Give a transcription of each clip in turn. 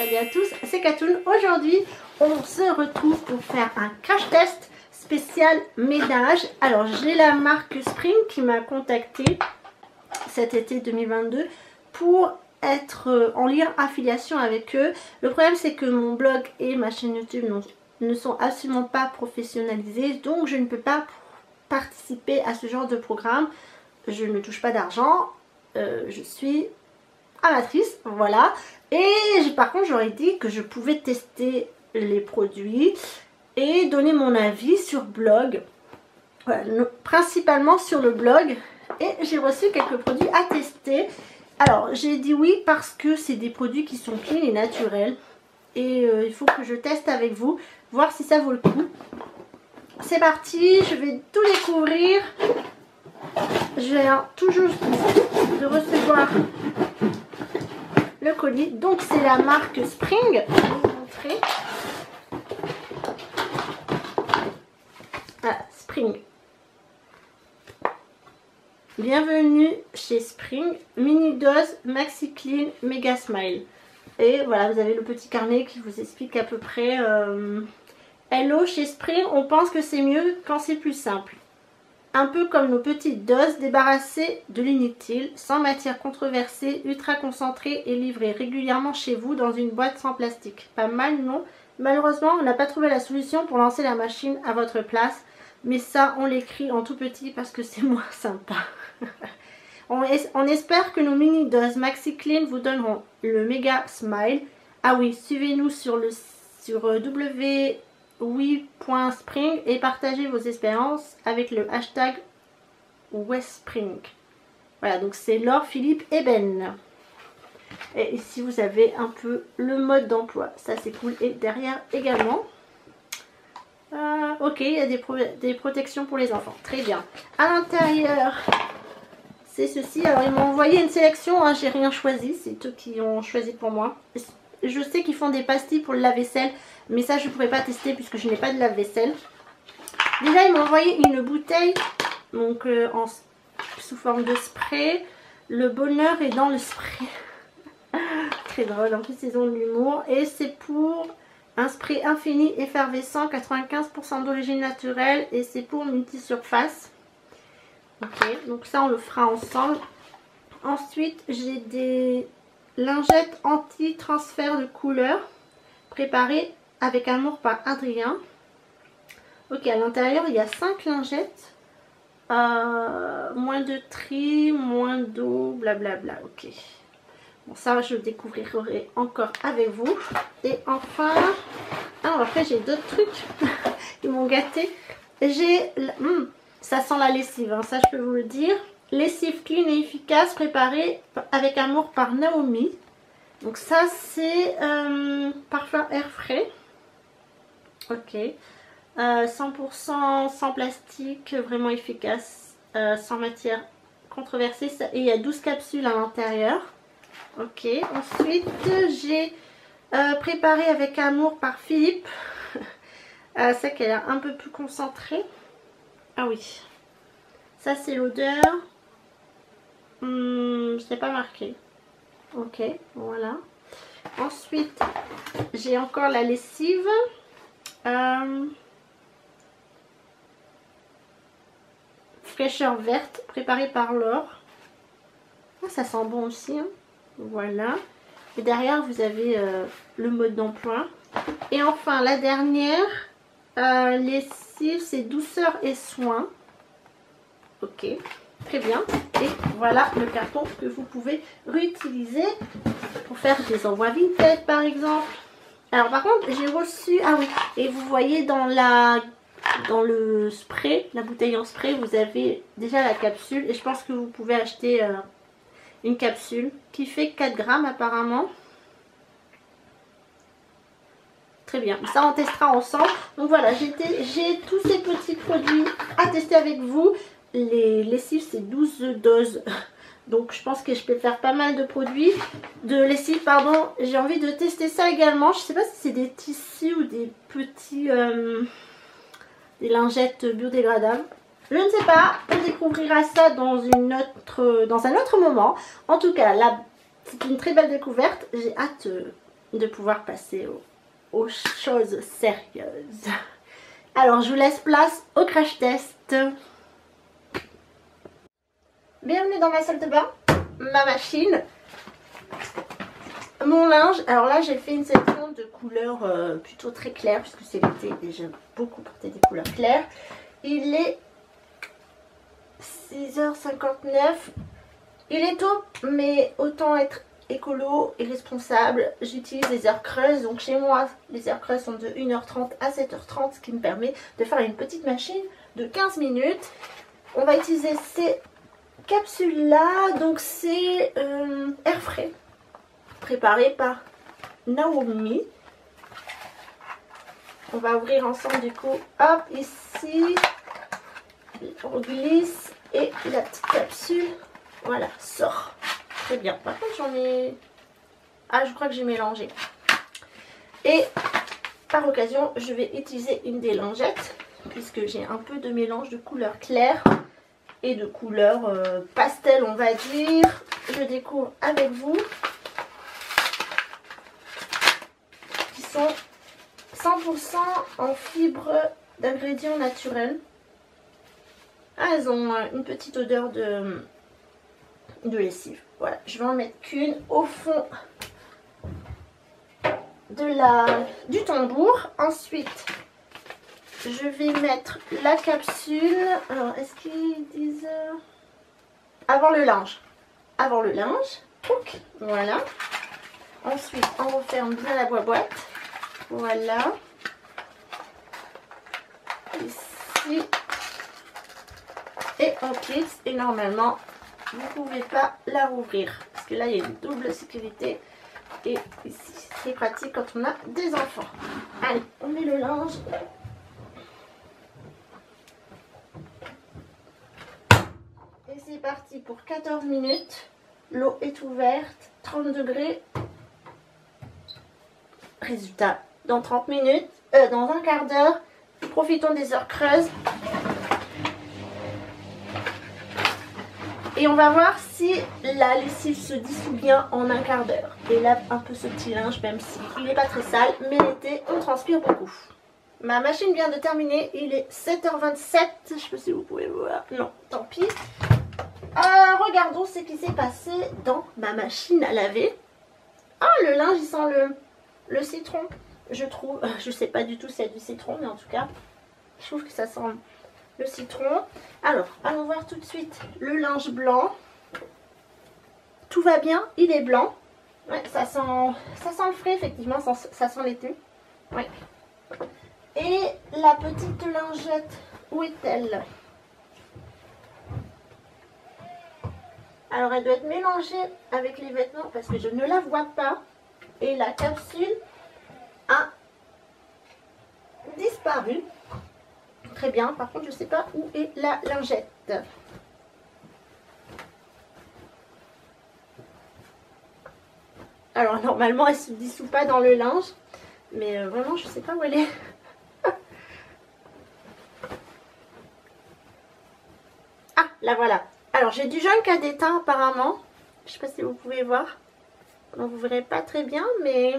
Salut à tous, c'est Katoun. Aujourd'hui, on se retrouve pour faire un crash test spécial ménage. Alors, j'ai la marque Spring qui m'a contacté cet été 2022 pour être en lien affiliation avec eux. Le problème, c'est que mon blog et ma chaîne YouTube ne sont absolument pas professionnalisés, donc je ne peux pas participer à ce genre de programme. Je ne touche pas d'argent, je suis amatrice, voilà. Et par contre, j'aurais dit que je pouvais tester les produits et donner mon avis sur blog, voilà, principalement sur le blog. Et j'ai reçu quelques produits à tester. Alors, j'ai dit oui parce que c'est des produits qui sont clean et naturels. Et il faut que je teste avec vous, voir si ça vaut le coup. C'est parti, je vais tout découvrir. Je viens tout juste de recevoir le colis. Donc c'est la marque Spring. Je vais vous montrer. Ah, Spring. Bienvenue chez Spring. Mini dose, Maxi Clean, Mega Smile. Et voilà, vous avez le petit carnet qui vous explique à peu près. Hello, chez Spring, on pense que c'est mieux quand c'est plus simple. Un peu comme nos petites doses, débarrassées de l'inutile, sans matière controversée, ultra concentrée et livrée régulièrement chez vous dans une boîte sans plastique. Pas mal, non? Malheureusement, on n'a pas trouvé la solution pour lancer la machine à votre place. Mais ça, on l'écrit en tout petit parce que c'est moins sympa. On espère que nos mini-doses Maxi Clean vous donneront le méga smile. Ah oui, suivez-nous sur oui.spring et partagez vos expériences avec le hashtag Westspring. Voilà, donc c'est Laure, Philippe et Ben. Et ici vous avez un peu le mode d'emploi, ça c'est cool. Et derrière également, ok, il y a des protections pour les enfants, très bien. À l'intérieur, c'est ceci. Alors ils m'ont envoyé une sélection, hein, j'ai rien choisi, c'est eux qui ont choisi pour moi. Je sais qu'ils font des pastilles pour le lave-vaisselle, mais ça je ne pourrais pas tester puisque je n'ai pas de lave-vaisselle. Déjà ils m'ont envoyé une bouteille donc sous forme de spray. Le bonheur est dans le spray. Très drôle, en plus ils ont de l'humour. Et c'est pour un spray infini effervescent, 95% d'origine naturelle. Et c'est pour multi-surface. Ok, donc ça on le fera ensemble. Ensuite j'ai des lingettes anti-transfert de couleur préparées avec amour par Adrien. Ok, à l'intérieur il y a 5 lingettes. Moins de tri, moins d'eau, blablabla. Ok. Bon, ça je découvrirai encore avec vous. Et enfin, alors après j'ai d'autres trucs. Ils m'ont gâté. J'ai, ça sent la lessive, hein, ça je peux vous le dire. Lessive clean et efficace préparée avec amour par Naomi. Donc ça c'est parfum air frais. Ok. 100% sans plastique, vraiment efficace, sans matière controversée. Et il y a 12 capsules à l'intérieur. Ok. Ensuite j'ai préparé avec amour par Philippe. C'est qu'elle est un peu plus concentrée. Ah oui. Ça c'est l'odeur. Je n'ai pas marqué. Ok, voilà. Ensuite, j'ai encore la lessive. Fraîcheur verte, préparée par Laure. Ah, ça sent bon aussi. Hein. Voilà. Et derrière, vous avez le mode d'emploi. Et enfin, la dernière, lessive, c'est douceur et soin. Ok. Très bien. Et voilà le carton que vous pouvez réutiliser pour faire des envois Vinted par exemple. Alors par contre j'ai reçu, ah oui, et vous voyez dans le spray, la bouteille en spray, vous avez déjà la capsule. Et je pense que vous pouvez acheter une capsule qui fait 4 grammes apparemment. Très bien, ça on testera ensemble. Donc voilà, j'ai tous ces petits produits à tester avec vous. Les lessives c'est 12 doses. Donc je pense que je peux faire pas mal de produits. De lessive, pardon. J'ai envie de tester ça également. Je sais pas si c'est des tissus ou des petits... des lingettes biodégradables. Je ne sais pas. On découvrira ça dans un autre moment. En tout cas, là, c'est une très belle découverte. J'ai hâte de pouvoir passer aux choses sérieuses. Alors je vous laisse place au crash test. Bienvenue dans ma salle de bain, ma machine, mon linge. Alors là j'ai fait une sélection de couleurs plutôt très claires puisque c'est l'été et j'aime beaucoup porter des couleurs claires. Il est 6h59. Il est tôt mais autant être écolo et responsable. J'utilise les heures creuses, donc chez moi les heures creuses sont de 1h30 à 7h30, ce qui me permet de faire une petite machine de 15 minutes. On va utiliser ces capsules là, donc c'est Airfray préparé par Naomi. On va ouvrir ensemble du coup, hop, ici on glisse et la petite capsule, voilà, sort. Très bien. Par contre j'en ai... Ah, je crois que j'ai mélangé. Et par occasion je vais utiliser une des lingettes puisque j'ai un peu de mélange de couleurs claires et de couleurs pastel, on va dire. Je découvre avec vous, qui sont 100% en fibres d'ingrédients naturels. Ah, elles ont une petite odeur de lessive. Voilà, je vais en mettre qu'une au fond du tambour. Ensuite, je vais mettre la capsule. Alors, est-ce qu'ils disent avant le linge? Avant le linge. Donc, voilà. Ensuite, on referme bien la boîte. Voilà. Ici. Et on clipse. Et normalement, vous ne pouvez pas la rouvrir. Parce que là, il y a une double sécurité. Et ici, c'est pratique quand on a des enfants. Allez, on met le linge. Et c'est parti pour 14 minutes. L'eau est ouverte, 30 degrés. Résultat, dans 30 minutes, dans un quart d'heure. Profitons des heures creuses. Et on va voir si la lessive se dissout bien en un quart d'heure. Et là, un peu ce petit linge, même s'il n'est pas très sale, mais l'été, on transpire beaucoup. Ma machine vient de terminer, il est 7h27. Je ne sais pas si vous pouvez voir. Non, tant pis. Regardons ce qui s'est passé dans ma machine à laver. Ah, le linge, il sent le citron, je trouve. Je sais pas du tout si c'est du citron, mais en tout cas, je trouve que ça sent le citron. Alors, allons voir tout de suite le linge blanc. Tout va bien, il est blanc. Ouais, ça sent le frais, effectivement, ça sent l'été. Ouais. Et la petite lingette, où est-elle? Alors, elle doit être mélangée avec les vêtements parce que je ne la vois pas. Et la capsule a disparu. Très bien. Par contre, je ne sais pas où est la lingette. Alors, normalement, elle ne se dissout pas dans le linge. Mais vraiment, je ne sais pas où elle est. Ah, la voilà. Alors, j'ai du jaune cadet teint apparemment. Je ne sais pas si vous pouvez voir. Donc, vous ne verrez pas très bien, mais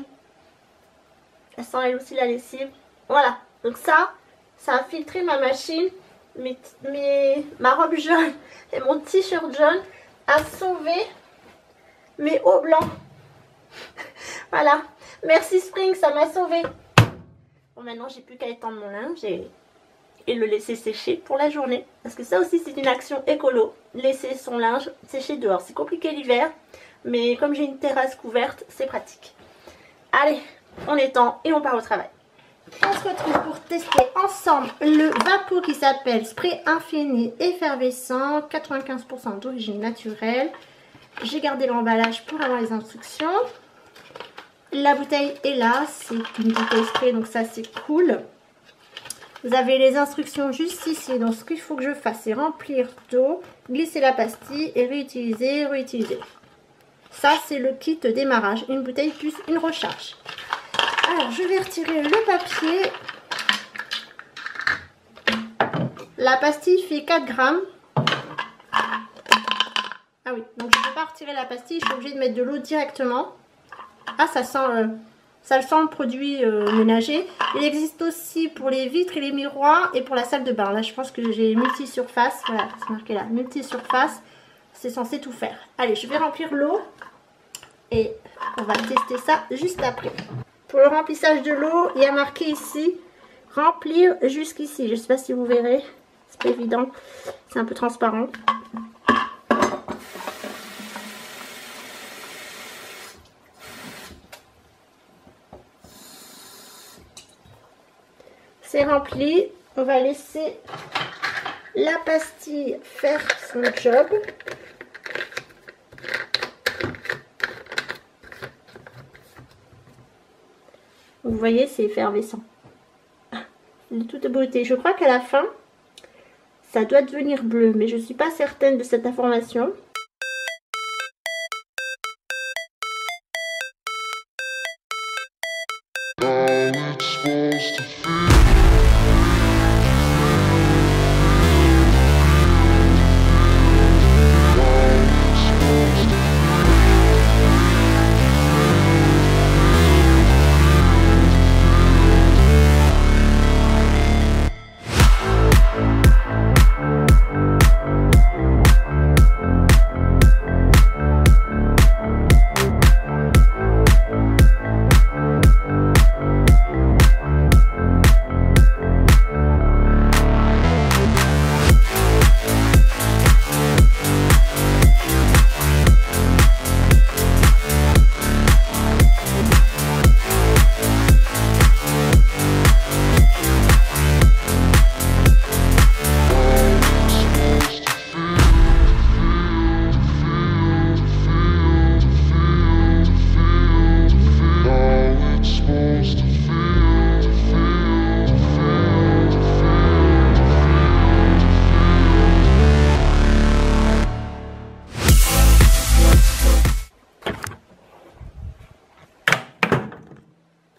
elle sent elle aussi la lessive. Voilà. Donc ça a filtré ma machine. Ma robe jaune et mon t-shirt jaune a sauvé mes hauts blancs. Voilà. Merci Spring, ça m'a sauvé. Bon, maintenant, j'ai plus qu'à étendre mon linge et le laisser sécher pour la journée. Parce que ça aussi, c'est une action écolo. Laisser son linge sécher dehors. C'est compliqué l'hiver, mais comme j'ai une terrasse couverte, c'est pratique. Allez, on étend et on part au travail. On se retrouve pour tester ensemble le Vapo qui s'appelle Spray Infini Effervescent, 95% d'origine naturelle. J'ai gardé l'emballage pour avoir les instructions. La bouteille est là, c'est une bouteille spray, donc ça c'est cool. Vous avez les instructions juste ici, donc ce qu'il faut que je fasse c'est remplir d'eau, glisser la pastille et réutiliser, réutiliser. Ça c'est le kit démarrage, une bouteille plus une recharge. Alors je vais retirer le papier. La pastille fait 4 grammes. Ah oui, donc je ne peux pas retirer la pastille, je suis obligée de mettre de l'eau directement. Ah, ça sent Ça le sent le produit ménager. Il existe aussi pour les vitres et les miroirs et pour la salle de bain. Là, je pense que j'ai multi-surface. Voilà, c'est marqué là, multi-surface. C'est censé tout faire. Allez, je vais remplir l'eau et on va tester ça juste après. Pour le remplissage de l'eau, il y a marqué ici, remplir jusqu'ici. Je ne sais pas si vous verrez, c'est pas évident. C'est un peu transparent. C'est rempli, on va laisser la pastille faire son job. Vous voyez, c'est effervescent. De toute beauté. Je crois qu'à la fin, ça doit devenir bleu, mais je ne suis pas certaine de cette information.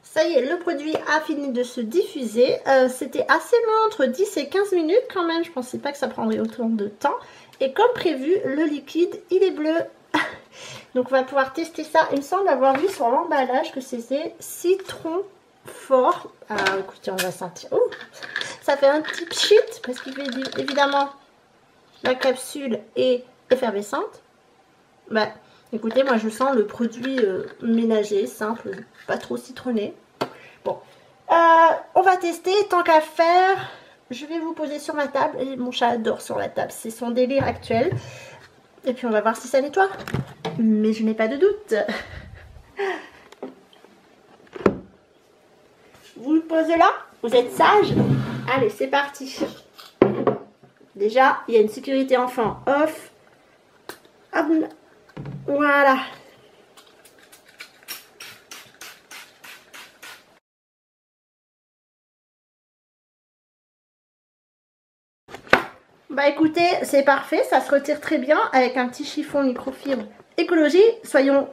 Ça y est, le produit a fini de se diffuser. C'était assez long, entre 10 et 15 minutes quand même. Je ne pensais pas que ça prendrait autant de temps. Et comme prévu, le liquide, il est bleu. Donc on va pouvoir tester ça. Il me semble avoir vu sur l'emballage que c'était citron fort. Alors écoutez, on va sentir. Oh, ça fait un petit pchit parce qu'il fait évidemment la capsule est effervescente. Bah, écoutez, moi je sens le produit ménager, simple, pas trop citronné. Bon, on va tester, tant qu'à faire, je vais vous poser sur ma table. Et mon chat adore sur la table, c'est son délire actuel. Et puis on va voir si ça nettoie. Mais je n'ai pas de doute. Vous le posez là, vous êtes sage. Allez, c'est parti. Déjà, il y a une sécurité enfant off. Hop. Voilà. Bah écoutez, c'est parfait, ça se retire très bien avec un petit chiffon microfibre écologie. Soyons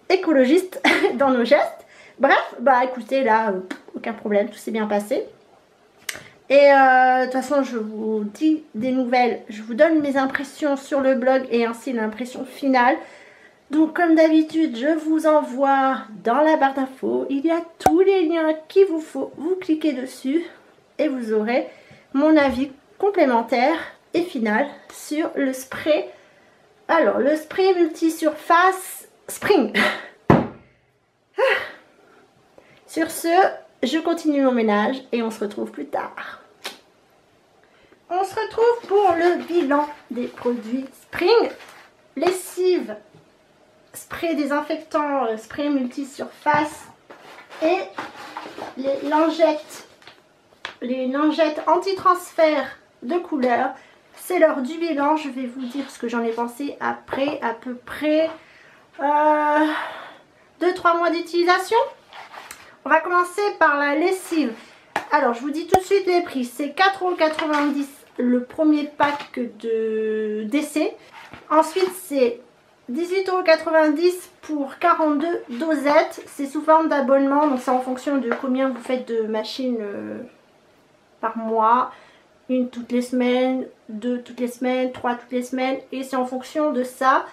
écologistes dans nos gestes. Bref, bah écoutez, là, aucun problème, tout s'est bien passé. Et de toute façon, je vous dis des nouvelles, je vous donne mes impressions sur le blog et ainsi l'impression finale. Donc comme d'habitude, je vous envoie dans la barre d'infos, il y a tous les liens qu'il vous faut, vous cliquez dessus et vous aurez mon avis complémentaire et final sur le spray. Alors, le spray multi-surface Spring. Sur ce, je continue mon ménage et on se retrouve plus tard. On se retrouve pour le bilan des produits Spring. Lessive, spray désinfectant, spray multi-surface et les lingettes anti-transfert de couleur. C'est l'heure du bilan. Je vais vous dire ce que j'en ai pensé après à peu près 2-3 mois d'utilisation. On va commencer par la lessive. Alors je vous dis tout de suite les prix. C'est 4,90 € le premier pack d'essai. Ensuite c'est 18,90 € pour 42 dosettes. C'est sous forme d'abonnement, donc c'est en fonction de combien vous faites de machines par mois. Une toutes les semaines, 2 toutes les semaines, 3 toutes les semaines. Et c'est en fonction de ça.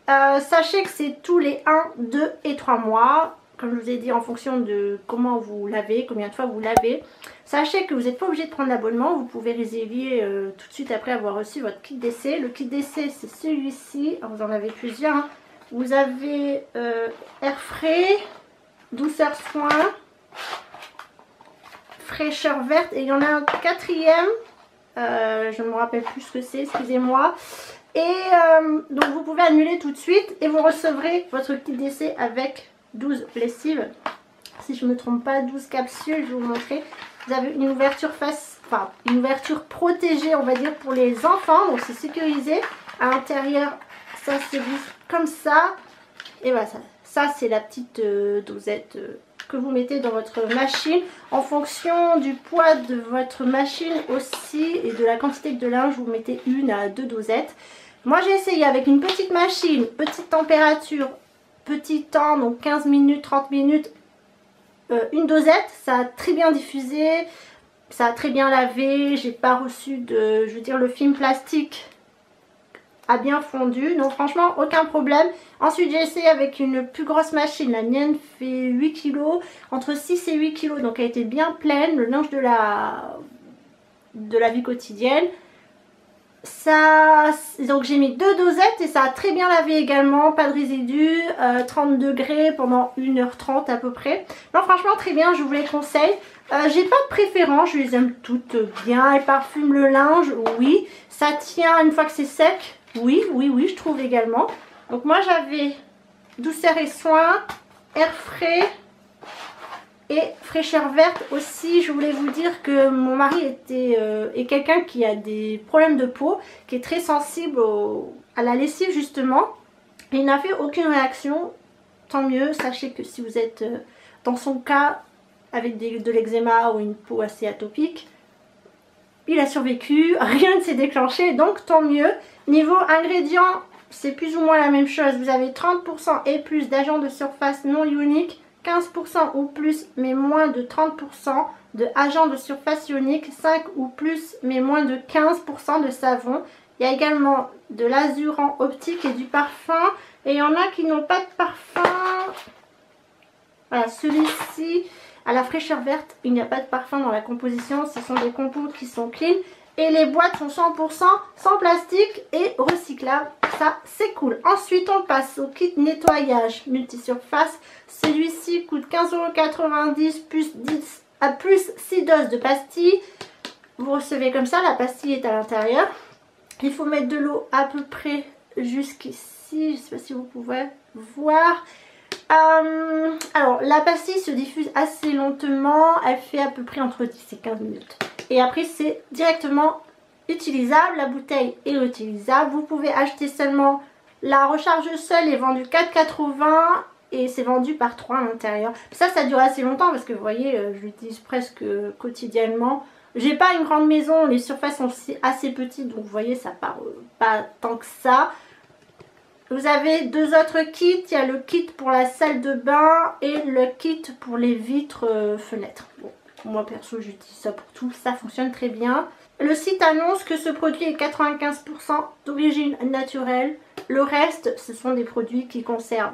Sachez que c'est tous les 1, 2 et 3 mois. comme je vous ai dit, en fonction de comment vous lavez, combien de fois vous lavez. Sachez que vous n'êtes pas obligé de prendre l'abonnement, vous pouvez résilier tout de suite après avoir reçu votre kit d'essai. Le kit d'essai, c'est celui-ci, vous en avez plusieurs. Hein. Vous avez air frais, douceur soin, fraîcheur verte, et il y en a un quatrième, je ne me rappelle plus ce que c'est, excusez-moi. Et donc vous pouvez annuler tout de suite et vous recevrez votre kit d'essai avec 12 lessives. Si je ne me trompe pas, 12 capsules, je vais vous montrer. Vous avez une ouverture face, enfin une ouverture protégée, on va dire, pour les enfants. Donc c'est sécurisé. À l'intérieur, ça se glisse comme ça. Et voilà, ça c'est la petite dosette que vous mettez dans votre machine. En fonction du poids de votre machine aussi et de la quantité de linge, vous mettez 1 à 2 dosettes. Moi j'ai essayé avec une petite machine, petite température, petit temps, donc 15 minutes, 30 minutes, une dosette. Ça a très bien diffusé, ça a très bien lavé, j'ai pas reçu de, je veux dire, le film plastique a bien fondu, donc franchement aucun problème. Ensuite j'ai essayé avec une plus grosse machine, la mienne fait 8 kg, entre 6 et 8 kg, donc elle était bien pleine, le linge de la vie quotidienne. Ça, donc j'ai mis 2 dosettes et ça a très bien lavé également, pas de résidus, 30 degrés pendant 1h30 à peu près. Non franchement très bien, je vous les conseille. J'ai pas de préférence, je les aime toutes bien. Elles parfument le linge, oui. Ça tient une fois que c'est sec, oui, je trouve également. Donc moi j'avais douceur et soin, air frais et fraîcheur verte aussi. Je voulais vous dire que mon mari est quelqu'un qui a des problèmes de peau, qui est très sensible à la lessive justement. Et il n'a fait aucune réaction, tant mieux. Sachez que si vous êtes dans son cas avec de l'eczéma ou une peau assez atopique, il a survécu, rien ne s'est déclenché, donc tant mieux. Niveau ingrédients, c'est plus ou moins la même chose. Vous avez 30% et plus d'agents de surface non ioniques, 15% ou plus mais moins de 30% de agents de surface ionique, 5 ou plus mais moins de 15% de savon. Il y a également de l'azurant optique et du parfum. Et il y en a qui n'ont pas de parfum. Voilà, celui-ci, à la fraîcheur verte, il n'y a pas de parfum dans la composition. Ce sont des compotes qui sont clean. Et les boîtes sont 100% sans plastique et recyclables. Ça, c'est cool. Ensuite, on passe au kit nettoyage multisurface. Celui-ci coûte 15,90 € plus 6 doses de pastilles. Vous recevez comme ça, la pastille est à l'intérieur. Il faut mettre de l'eau à peu près jusqu'ici. Je ne sais pas si vous pouvez voir. Alors, la pastille se diffuse assez lentement. Elle fait à peu près entre 10 et 15 minutes. Et après, c'est directement utilisable. La bouteille est réutilisable. Vous pouvez acheter seulement la recharge seule est vendue 4,80 € et c'est vendu par 3 à l'intérieur. Ça dure assez longtemps parce que vous voyez, je l'utilise presque quotidiennement. J'ai pas une grande maison, les surfaces sont assez petites, donc vous voyez, ça part pas tant que ça. Vous avez 2 autres kits. Il y a le kit pour la salle de bain et le kit pour les vitres fenêtres. Bon, moi perso j'utilise ça pour tout, ça fonctionne très bien. Le site annonce que ce produit est 95% d'origine naturelle. Le reste, ce sont des produits qui conservent,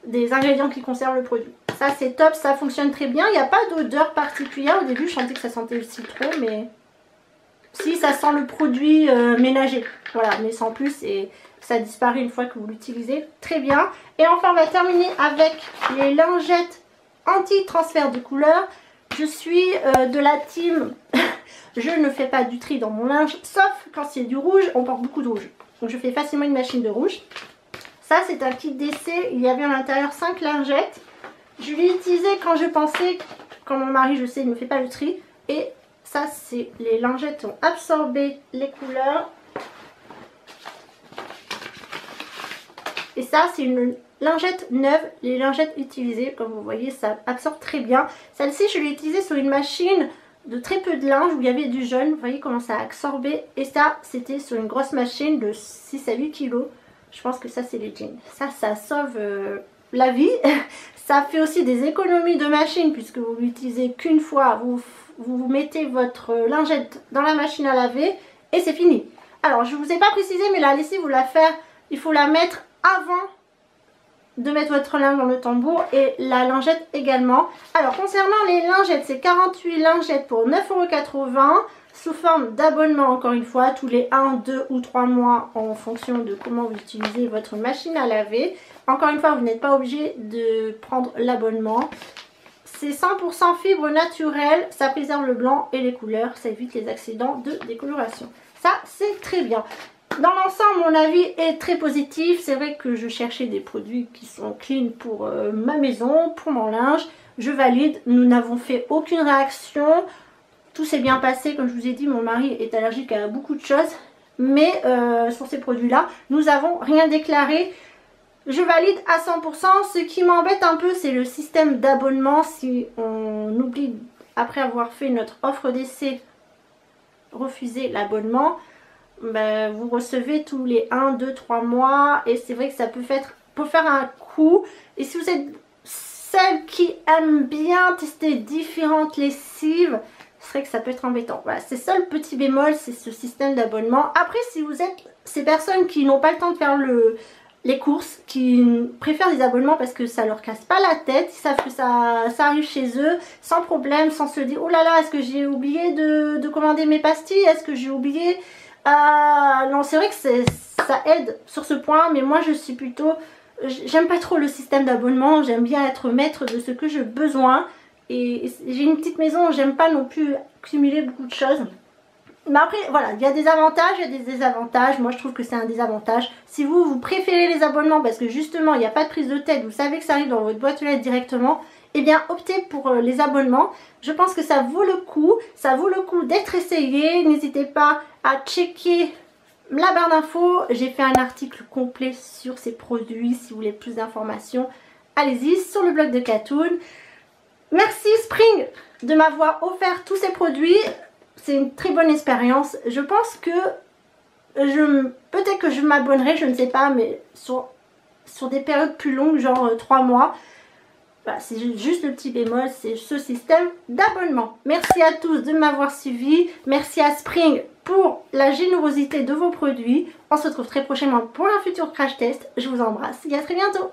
des ingrédients qui conservent le produit. Ça c'est top, ça fonctionne très bien. Il n'y a pas d'odeur particulière. Au début je sentais que ça sentait le citron, mais si, ça sent le produit ménager. Voilà, mais sans plus, et ça disparaît une fois que vous l'utilisez. Très bien. Et enfin on va terminer avec les lingettes anti-transfert de couleur. Je suis de la team je ne fais pas du tri dans mon linge, sauf quand c'est du rouge, on porte beaucoup de rouge. Donc je fais facilement une machine de rouge. Ça c'est un kit d'essai, il y avait à l'intérieur 5 lingettes. Je l'ai utilisé quand je pensais, quand mon mari je sais il ne fait pas le tri. Et ça c'est, les lingettes ont absorbé les couleurs. Et ça c'est une lingette neuve, les lingettes utilisées, comme vous voyez ça absorbe très bien. Celle-ci je l'ai utilisée sur une machine de très peu de linge où il y avait du jaune, vous voyez comment ça a absorbé. Et ça c'était sur une grosse machine de 6 à 8 kg. Je pense que ça c'est les jeans. Ça sauve la vie. Ça fait aussi des économies de machine puisque vous l'utilisez qu'une fois. Vous mettez votre lingette dans la machine à laver et c'est fini. Alors je ne vous ai pas précisé mais la lessive, il faut la mettre avant de mettre votre linge dans le tambour et la lingette également. Alors concernant les lingettes, c'est 48 lingettes pour 9,80 € sous forme d'abonnement, encore une fois, tous les 1, 2 ou 3 mois en fonction de comment vous utilisez votre machine à laver. Encore une fois, vous n'êtes pas obligé de prendre l'abonnement. C'est 100% fibre naturelle, ça préserve le blanc et les couleurs, ça évite les accidents de décoloration. Ça, c'est très bien. Dans l'ensemble, mon avis est très positif. C'est vrai que je cherchais des produits qui sont clean pour ma maison, pour mon linge. Je valide, nous n'avons fait aucune réaction. Tout s'est bien passé, comme je vous ai dit, mon mari est allergique à beaucoup de choses. Mais sur ces produits-là, nous n'avons rien déclaré. Je valide à 100%. Ce qui m'embête un peu, c'est le système d'abonnement. Si on oublie, après avoir fait notre offre d'essai, refuser l'abonnement, ben, vous recevez tous les 1, 2, 3 mois. Et c'est vrai que ça peut faire un coût. Et si vous êtes celle qui aime bien tester différentes lessives, c'est vrai que ça peut être embêtant. Voilà, c'est ça le petit bémol, c'est ce système d'abonnement. Après, si vous êtes ces personnes qui n'ont pas le temps de faire les courses, qui préfèrent des abonnements parce que ça leur casse pas la tête, ils savent que ça arrive chez eux sans problème, sans se dire oh là là, est-ce que j'ai oublié de commander mes pastilles, est-ce que j'ai oublié non, c'est vrai que ça aide sur ce point, mais moi je suis plutôt, j'aime pas trop le système d'abonnement, j'aime bien être maître de ce que j'ai besoin. Et j'ai une petite maison, j'aime pas non plus cumuler beaucoup de choses. Mais après, voilà, il y a des avantages, il y a des désavantages. Moi, je trouve que c'est un désavantage. Si vous préférez les abonnements parce que justement, il n'y a pas de prise de tête, vous savez que ça arrive dans votre boîte aux lettres directement, eh bien, optez pour les abonnements. Je pense que ça vaut le coup. Ça vaut le coup d'être essayé. N'hésitez pas à checker la barre d'infos. J'ai fait un article complet sur ces produits. Si vous voulez plus d'informations, allez-y sur le blog de Katoon. Merci Spring de m'avoir offert tous ces produits. C'est une très bonne expérience. Je pense que peut-être que je m'abonnerai, je ne sais pas, mais sur des périodes plus longues, genre 3 mois. Voilà, c'est juste le petit bémol, c'est ce système d'abonnement. Merci à tous de m'avoir suivi. Merci à Spring pour la générosité de vos produits. On se retrouve très prochainement pour un futur crash test. Je vous embrasse et à très bientôt.